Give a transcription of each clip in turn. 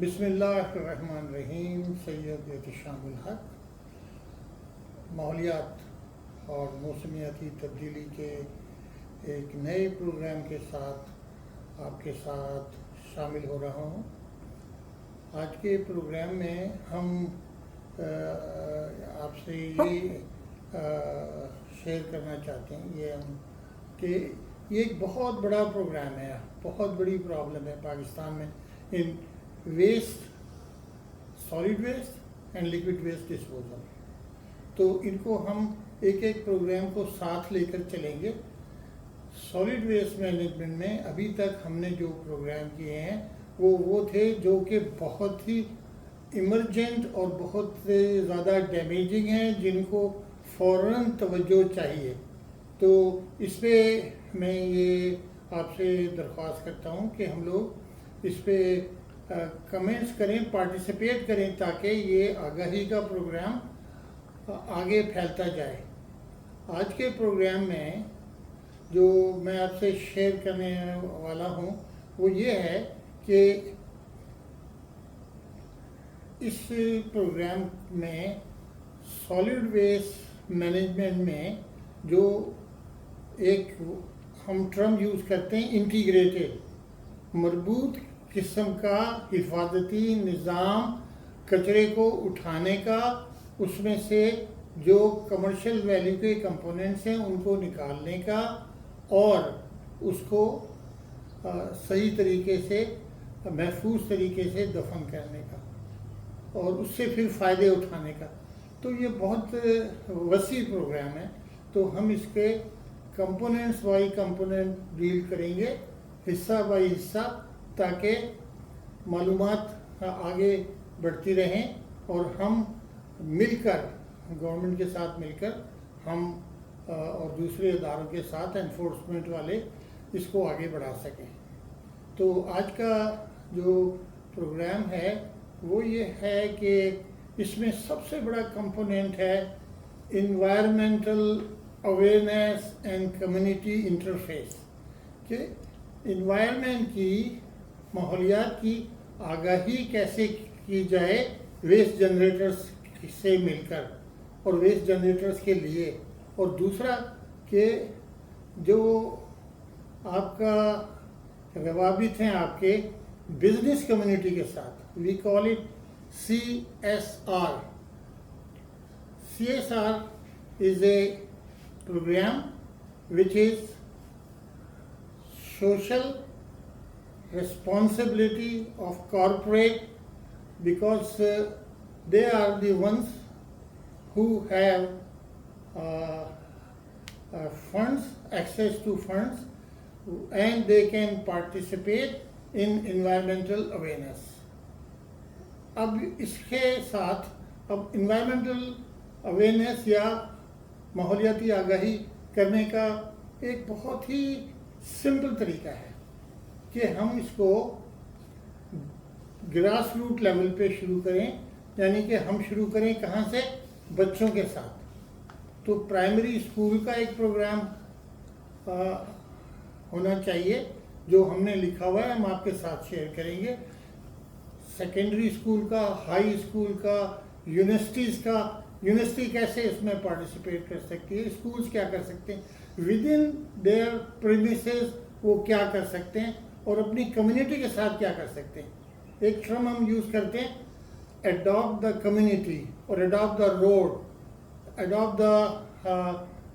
بسم اللہ الرحمن الرحیم. سید احتشام الحق. ماحولیات اور موسمیاتی تبدیلی کے ایک نئے پروگرام کے ساتھ آپ کے ساتھ شامل ہو رہا ہوں. آج کے پروگرام میں ہم آپ سے یہ شیئر کرنا چاہتے ہیں کہ یہ ایک بہت بڑا پروگرام ہے, بہت بڑی پرابلم ہے پاکستان میں ان waste, solid waste and liquid waste disposal. تو ان کو ہم ایک ایک پروگرام کو ساتھ لے کر چلیں گے. سالڈ ویسٹ مینجمنٹ میں ابھی تک ہم نے جو پروگرام کیے ہیں وہ تھے جو کہ بہت ہی ایمرجنٹ اور بہت زیادہ ڈیمیجنگ ہیں, جن کو فوراً توجہ چاہیے. تو اس پہ میں یہ آپ سے درخواست کرتا ہوں کہ ہم لوگ اس پہ کمنٹس کریں, پارٹیسپیٹ کریں, تاکہ یہ آگاہی کا پروگرام آگے پھیلتا جائے. آج کے پروگرام میں جو میں آپ سے شیئر کرنے والا ہوں وہ یہ ہے کہ اس پروگرام میں سالڈ ویسٹ مینجمنٹ میں جو ایک ہم ٹرم یوز کرتے ہیں انٹیگریٹڈ, مربوط قسم کا حفاظتی نظام, کچرے کو اٹھانے کا, اس میں سے جو کمرشل ویلیو کے کمپوننٹس ہیں ان کو نکالنے کا اور اس کو صحیح طریقے سے, محفوظ طریقے سے دفن کرنے کا اور اس سے پھر فائدے اٹھانے کا. تو یہ بہت وسیع پروگرام ہے. تو ہم اس کے کمپوننٹس بائی کمپوننٹ ڈیل کریں گے, حصہ بائی حصہ, تاکہ معلومات آگے بڑھتی رہیں اور ہم مل کر, گورنمنٹ کے ساتھ مل کر ہم اور دوسرے اداروں کے ساتھ, انفورسمنٹ والے, اس کو آگے بڑھا سکیں. تو آج کا جو پروگرام ہے وہ یہ ہے کہ اس میں سب سے بڑا کمپوننٹ ہے environmental awareness and community interface, کہ انوائرمنٹ کی, ماحولیات کی آگاہی کیسے کی جائے ویسٹ جنریٹرز سے مل کر اور ویسٹ جنریٹرز کے لیے. اور دوسرا کہ جو آپ کا روابط ہیں آپ کے بزنس کمیونٹی کے ساتھ, we call it CSR. CSR is a program which is social responsibility of corporate, because they are the ones who have funds, access to funds, and they can participate in environmental awareness. اب اس کے ساتھ اب environmental awareness یا ماحولیاتی آگاہی کرنے کا ایک بہت ہی سمپل طریقہ ہے کہ ہم اس کو گراس روٹ لیول پہ شروع کریں. یعنی کہ ہم شروع کریں کہاں سے؟ بچوں کے ساتھ. تو پرائمری اسکول کا ایک پروگرام ہونا چاہیے جو ہم نے لکھا ہوا ہے, ہم آپ کے ساتھ شیئر کریں گے. سیکنڈری اسکول کا, ہائی اسکول کا, یونیورسٹیز کا. یونیورسٹی کیسے اس میں پارٹیسپیٹ کر سکتی ہے, اسکولز کیا کر سکتے ہیں, ود ان دیئر پریمیسز وہ کیا کر سکتے ہیں, اور اپنی کمیونٹی کے ساتھ کیا کر سکتے ہیں. ایک ٹرم ہم یوز کرتے ہیں, اڈاپٹ دا کمیونٹی اور adopt the road, adopt the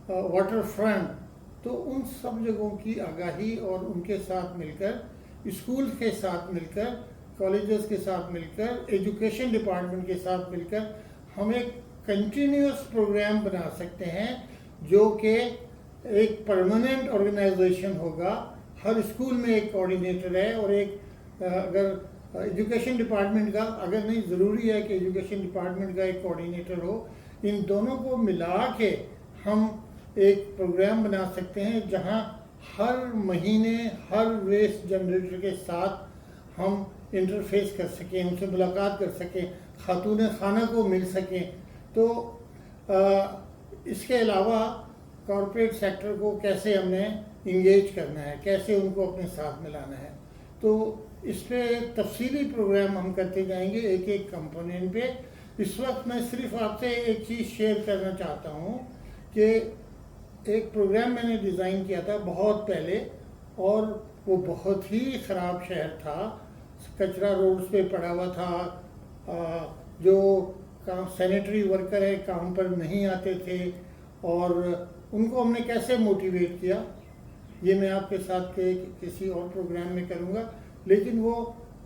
waterfront. تو ان سب جگہوں کی آگاہی اور ان کے ساتھ مل کر, اسکول کے ساتھ مل کر, کالجز کے ساتھ مل کر, ایجوکیشن ڈپارٹمنٹ کے ساتھ مل کر ہم ایک کنٹینیوس پروگرام بنا سکتے ہیں جو کہ ایک پرماننٹ آرگنائزیشن ہوگا. ہر اسکول میں ایک کوآرڈینیٹر ہے, اور ایک اگر ایجوکیشن ڈپارٹمنٹ کا, اگر نہیں ضروری ہے کہ ایجوکیشن ڈپارٹمنٹ کا ایک کوآرڈینیٹر ہو, ان دونوں کو ملا کے ہم ایک پروگرام بنا سکتے ہیں جہاں ہر مہینے ہر ویسٹ جنریٹر کے ساتھ ہم انٹرفیس کر سکیں, ان سے ملاقات کر سکیں, خاتون خانہ کو مل سکیں. تو اس کے علاوہ کارپوریٹ سیکٹر کو کیسے ہم نے انگیج کرنا ہے, کیسے ان کو اپنے ساتھ ملانا ہے. تو اس پہ تفصیلی پروگرام ہم کرتے جائیں گے ایک ایک کمپوننٹ پہ. اس وقت میں صرف آپ سے ایک چیز شیئر کرنا چاہتا ہوں کہ ایک پروگرام میں نے ڈیزائن کیا تھا بہت پہلے، اور وہ بہت ہی خراب شہر تھا. کچرا روڈز پہ پڑا ہوا تھا، جو سینیٹری ورکر ہے کام پر نہیں آتے تھے، اور ان کو ہم نے کیسے موٹیویٹ کیا یہ میں آپ کے ساتھ کسی اور پروگرام میں کروں گا. لیکن وہ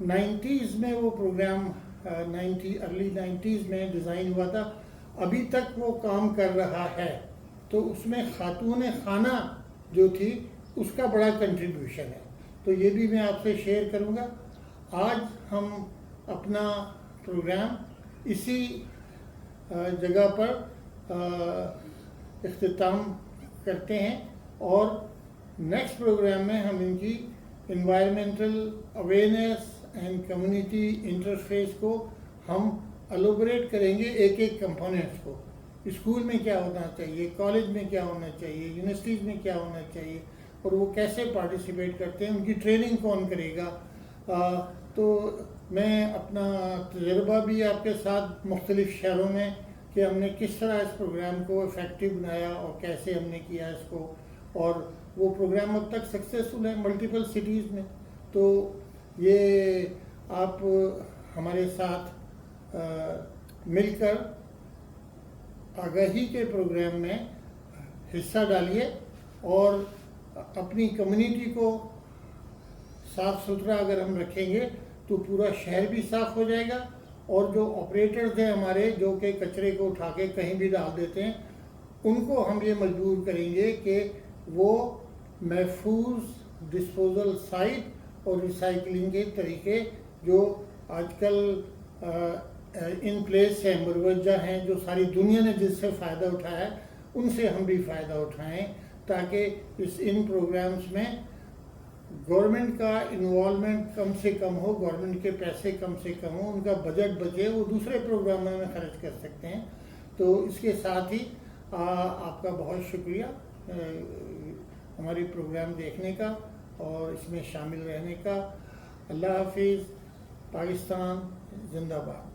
90s میں وہ پروگرام ارلی 90s میں ڈیزائن ہوا تھا، ابھی تک وہ کام کر رہا ہے. تو اس میں خاتون خانہ جو تھی اس کا بڑا کنٹریبیوشن ہے، تو یہ بھی میں آپ سے شیئر کروں گا. آج ہم اپنا پروگرام اسی جگہ پر اختتام کرتے ہیں، اور نیکسٹ پروگرام میں ہم ان کی environmental awareness and community interface کو ہم الوبریٹ کریں گے، ایک ایک کمپوننٹس کو. اسکول میں کیا ہونا چاہیے، کالج میں کیا ہونا چاہیے، یونیورسٹیز میں کیا ہونا چاہیے، اور وہ کیسے پارٹیسپیٹ کرتے ہیں، ان کی ٹریننگ کون کرے گا. تو میں اپنا تجربہ بھی آپ کے ساتھ مختلف شہروں میں کہ ہم نے کس طرح اس پروگرام کو افیکٹو بنایا اور کیسے ہم نے کیا اس کو، اور وہ پروگرام اب تک سکسیسفل ہے ملٹیپل سٹیز میں. تو یہ آپ ہمارے ساتھ مل کر آگاہی کے پروگرام میں حصہ ڈالیے، اور اپنی کمیونٹی کو صاف ستھرا اگر ہم رکھیں گے تو پورا شہر بھی صاف ہو جائے گا، اور جو آپریٹرز ہیں ہمارے جو کہ کچرے کو اٹھا کے کہیں بھی ڈال دیتے ہیں، ان کو ہم یہ مجبور کریں گے کہ وہ محفوظ ڈسپوزل سائٹ اور ریسائکلنگ کے طریقے جو آج کل ان پلیس ہیں، مروجہ ہیں، جو ساری دنیا نے جس سے فائدہ اٹھایا ہے ان سے ہم بھی فائدہ اٹھائیں، تاکہ ان پروگرامز میں گورنمنٹ کا انوالومنٹ کم سے کم ہو، گورنمنٹ کے پیسے کم سے کم ہوں، ان کا بجٹ بچے، وہ دوسرے پروگراموں میں خرچ کر سکتے ہیں. تو اس کے ساتھ ہی آپ کا بہت شکریہ ہماری پروگرام دیکھنے کا اور اس میں شامل رہنے کا. اللہ حافظ. پاکستان زندہ باد.